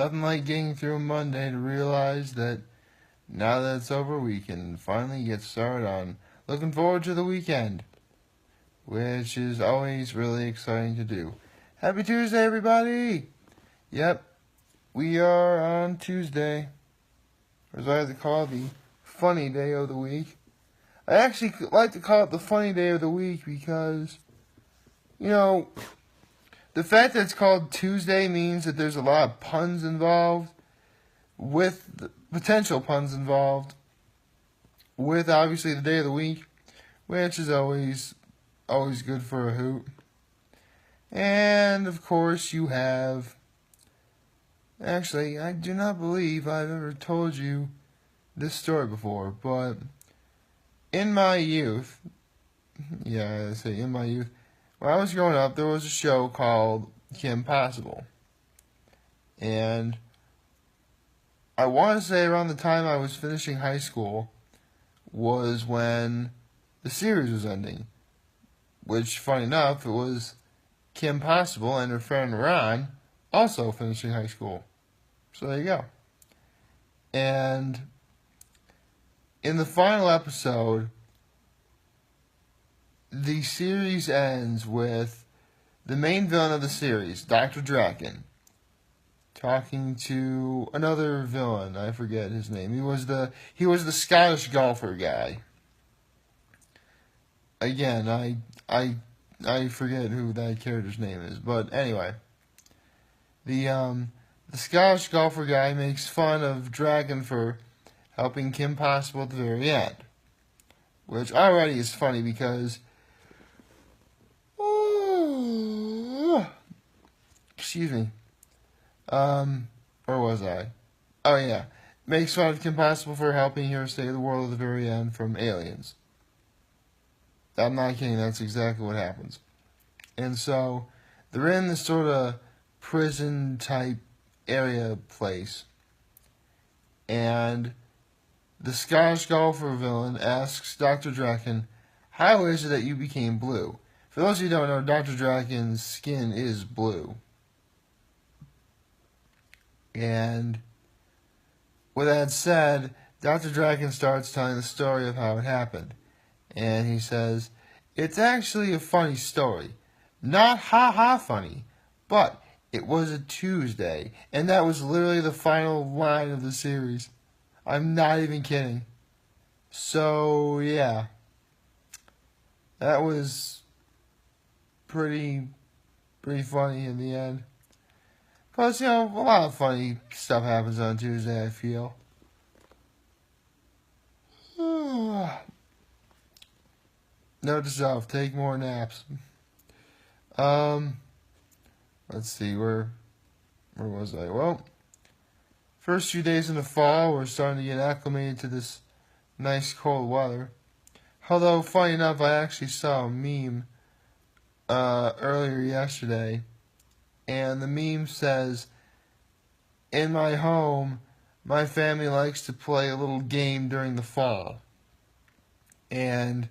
Nothing like getting through Monday to realize that now that it's over, we can finally get started on looking forward to the weekend, which is always really exciting to do. Happy Tuesday, everybody! Yep, we are on Tuesday, or as I like to call it, the funny day of the week. I actually like to call it the funny day of the week because, the fact that it's called Tuesday means that there's a lot of puns involved, with potential puns involved, with obviously the day of the week, which is always good for a hoot. And of course you have, actually, I do not believe I've ever told you this story before, but in my youth, when I was growing up, there was a show called Kim Possible. And I want to say around the time I was finishing high school was when the series was ending. Which, funny enough, it was Kim Possible and her friend Ron also finishing high school. So there you go. And in the final episode, the series ends with the main villain of the series, Dr. Draken, talking to another villain. I forget his name. He was the Scottish golfer guy. Again, I forget who that character's name is, but anyway, the Scottish golfer guy makes fun of Draken for helping Kim Possible at the very end, which already is funny because, excuse me, where was I? Oh yeah, makes fun of Kim Possible for helping her save the world at the very end from aliens. I'm not kidding, that's exactly what happens. And so, they're in this sort of prison-type area place. And the Scottish golfer villain asks Dr. Draken, how is it that you became blue? For those of you who don't know, Dr. Draken's skin is blue. And with that said, Dr. Draken starts telling the story of how it happened. And he says, it's actually a funny story. Not ha-ha funny, but it was a Tuesday. And that was literally the final line of the series. I'm not even kidding. So, yeah. That was pretty funny in the end. Plus, a lot of funny stuff happens on Tuesday, I feel. Note to self, take more naps. Let's see, where was I? Well, first few days in the fall, we're starting to get acclimated to this nice cold weather. Although, funny enough, I actually saw a meme earlier yesterday, and the meme says, in my home, my family likes to play a little game during the fall. And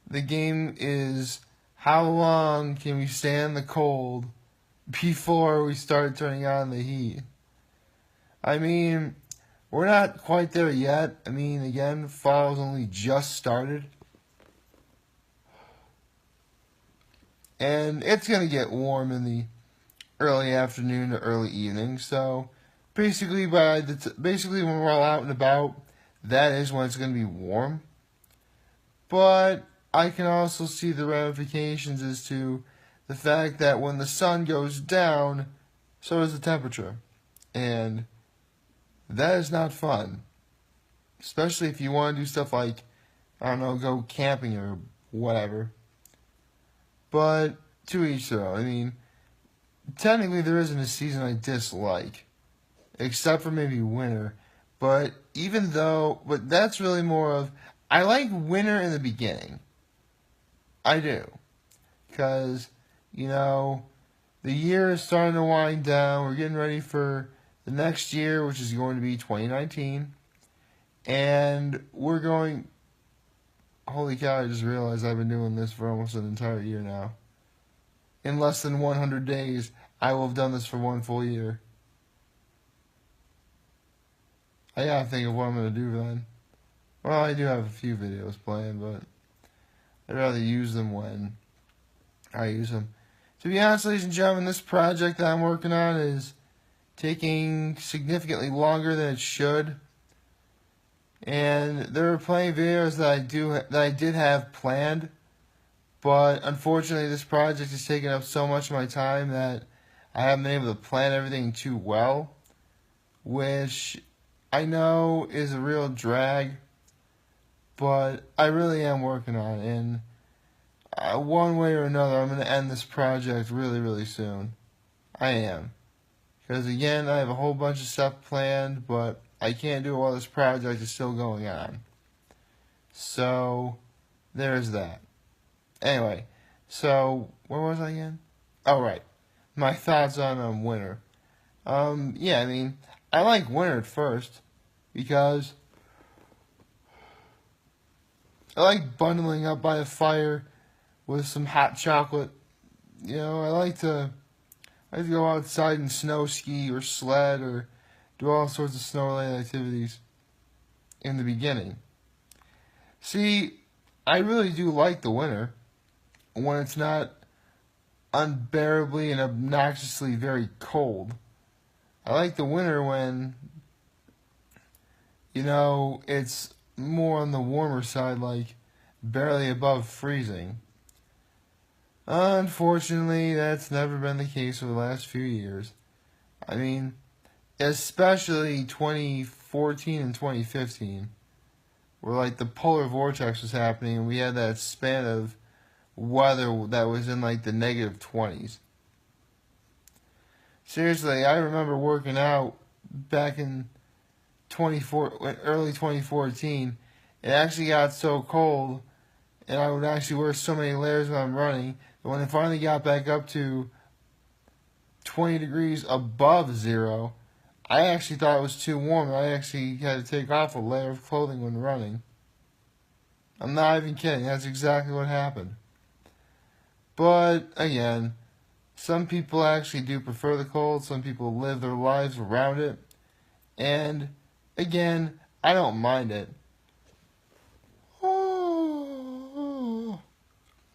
the game is, how long can we stand the cold before we start turning on the heat? I mean, we're not quite there yet. I mean, again, fall's only just started. And it's going to get warm in the early afternoon to early evening. So, basically, when we're all out and about, that is when it's going to be warm. But I can also see the ramifications as to the fact that when the sun goes down, so does the temperature. And that is not fun. Especially if you want to do stuff like, go camping or whatever. But to each their own. I mean, technically there isn't a season I dislike. Except for maybe winter. But that's really more of, I like winter in the beginning. I do. Because, the year is starting to wind down. We're getting ready for the next year, which is going to be 2019. And we're going... Holy cow, I just realized I've been doing this for almost an entire year now. In less than 100 days, I will have done this for one full year. I gotta think of what I'm gonna do then. Well, I do have a few videos planned, but I'd rather use them when I use them. To be honest, ladies and gentlemen, this project that I'm working on is taking significantly longer than it should. And there are plenty of videos that I did have planned, but unfortunately this project has taken up so much of my time that I haven't been able to plan everything too well, which I know is a real drag, but I really am working on it, and one way or another I'm going to end this project really, really soon. I am. Because again, I have a whole bunch of stuff planned, but I can't do it while this project is still going on. So, there's that. Anyway, so, where was I again? Oh, right. My thoughts on winter. Yeah, I mean, I like winter at first, because I like bundling up by a fire with some hot chocolate. You know, I like to go outside and snow ski or sled or do all sorts of snow-related activities in the beginning. See, I really do like the winter when it's not unbearably and obnoxiously very cold. I like the winter when, you know, it's more on the warmer side, like barely above freezing. Unfortunately, that's never been the case for the last few years. I mean, especially 2014 and 2015, where like the polar vortex was happening and we had that span of weather that was in like the negative 20s. Seriously, I remember working out back in early 2014. It actually got so cold, and I would actually wear so many layers when I'm running, that when it finally got back up to 20 degrees above zero, I actually thought it was too warm, and I actually had to take off a layer of clothing when running. I'm not even kidding, that's exactly what happened. But, again, some people actually do prefer the cold, some people live their lives around it, and, again, I don't mind it.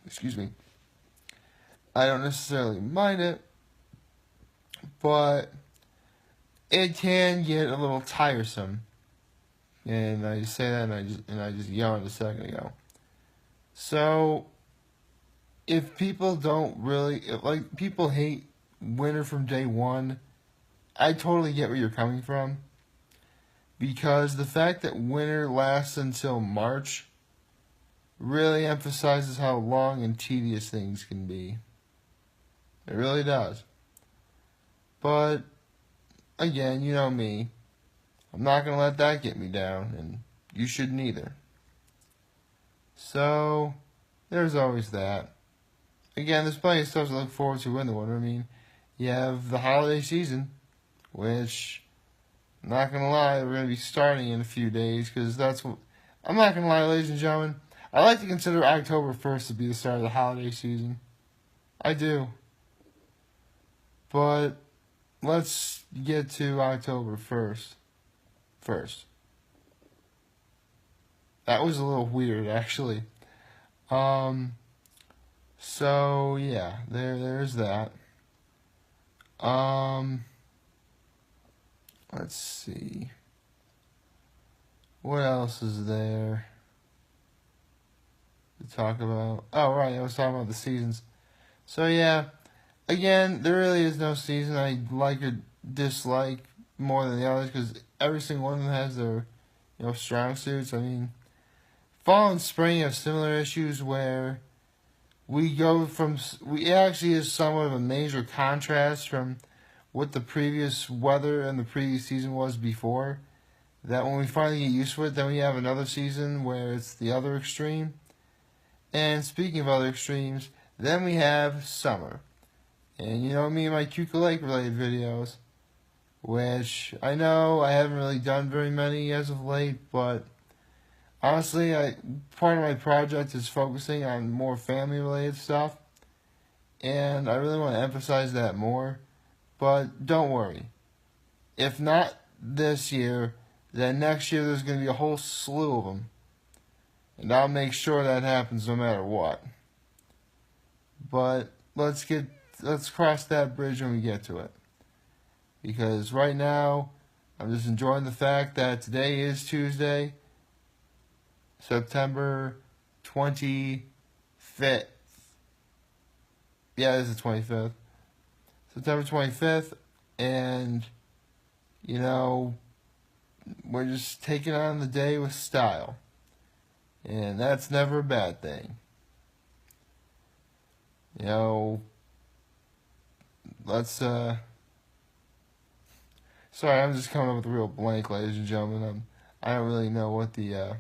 Excuse me. I don't necessarily mind it, but it can get a little tiresome. And I just say that and I just yawned a second ago. So if people don't really like people hate winter from day one, I totally get where you're coming from. Because the fact that winter lasts until March really emphasizes how long and tedious things can be. It really does. But again, you know me. I'm not going to let that get me down, and you shouldn't either. So, there's always that. Again, there's plenty of stuff to look forward to in the winter. I mean, you have the holiday season, which, I'm not going to lie, we're going to be starting in a few days, because that's what... I'm not going to lie, ladies and gentlemen. I like to consider October 1st to be the start of the holiday season. I do. But let's get to October 1st. That was a little weird, actually. So yeah, there's that. Let's see. What else is there to talk about? Oh, right, I was talking about the seasons. So yeah, again, there really is no season I like or dislike more than the others, because every single one of them has their, strong suits. I mean, fall and spring have similar issues where it actually is somewhat of a major contrast from what the previous weather and the previous season was before. That when we finally get used to it, then we have another season where it's the other extreme. And speaking of other extremes, then we have summer. And you know me and my Cuca Lake related videos, which I know I haven't really done very many as of late, but honestly, part of my project is focusing on more family related stuff, and I really want to emphasize that more. But don't worry. If not this year, then next year there's going to be a whole slew of them. And I'll make sure that happens no matter what. But let's cross that bridge when we get to it. Because right now, I'm just enjoying the fact that today is Tuesday, September 25th. Yeah, this is the 25th. September 25th, and, you know, we're just taking on the day with style. And that's never a bad thing. You know, let's, sorry, I'm just coming up with a real blank, ladies and gentlemen. I don't really know what the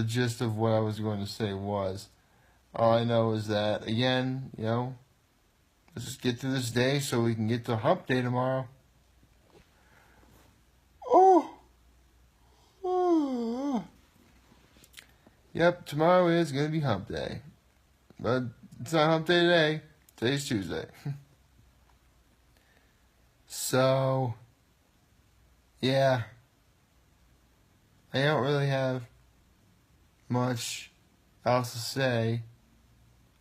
gist of what I was going to say was. All I know is that, again, you know, let's just get through this day so we can get to hump day tomorrow. Yep, tomorrow is going to be hump day. But it's not hump day today. Today's Tuesday. So, yeah. I don't really have much else to say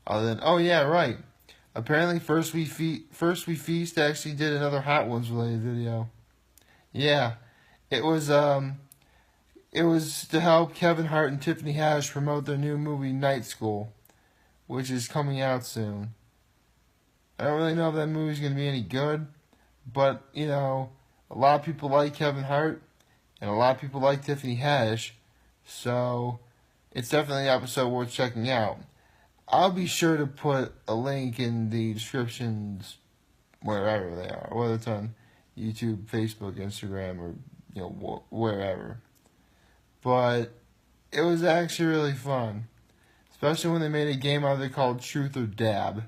other than, oh yeah, right. Apparently First We Feast actually did another Hot Ones related video. Yeah. It was to help Kevin Hart and Tiffany Haddish promote their new movie Night School, which is coming out soon. I don't really know if that movie's going to be any good, but, you know, a lot of people like Kevin Hart, and a lot of people like Tiffany Haddish, so it's definitely an episode worth checking out. I'll be sure to put a link in the descriptions wherever they are, whether it's on YouTube, Facebook, Instagram, or, you know, wherever. But it was actually really fun, especially when they made a game out of it called Truth or Dab,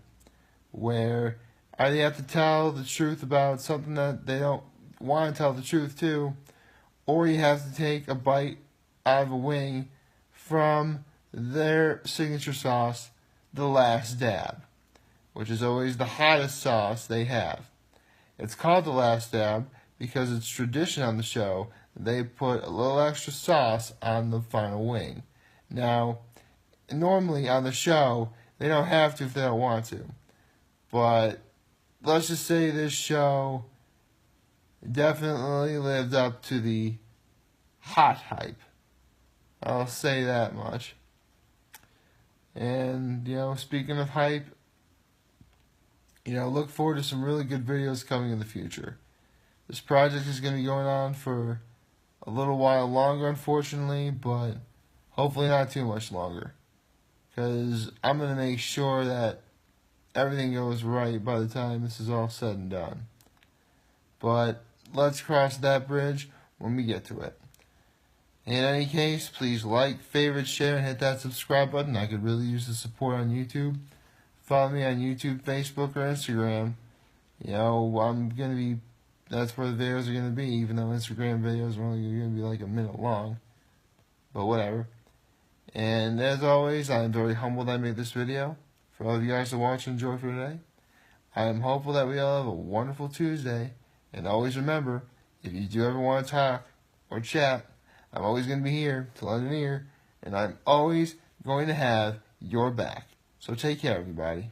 where either you have to tell the truth about something that they don't want to tell the truth to, or you have to take a bite out of a wing from their signature sauce, the Last Dab, which is always the hottest sauce they have. It's called the Last Dab because it's tradition on the show. They put a little extra sauce on the final wing. Now, normally on the show, they don't have to if they don't want to. But let's just say this show definitely lived up to the hot hype. I'll say that much. And, you know, speaking of hype, you know, look forward to some really good videos coming in the future. This project is going to be going on for a little while longer, unfortunately, but hopefully not too much longer. Because I'm going to make sure that everything goes right by the time this is all said and done. But let's cross that bridge when we get to it. In any case, please like, favorite, share, and hit that subscribe button. I could really use the support on YouTube. Follow me on YouTube, Facebook, or Instagram. You know, that's where the videos are going to be, even though Instagram videos are only going to be like a minute long. But whatever. And as always, I am very humbled I made this video. For all of you guys to watch and enjoy for today, I am hopeful that we all have a wonderful Tuesday. And always remember, if you do ever want to talk or chat, I'm always going to be here to lend an ear. And I'm always going to have your back. So take care, everybody.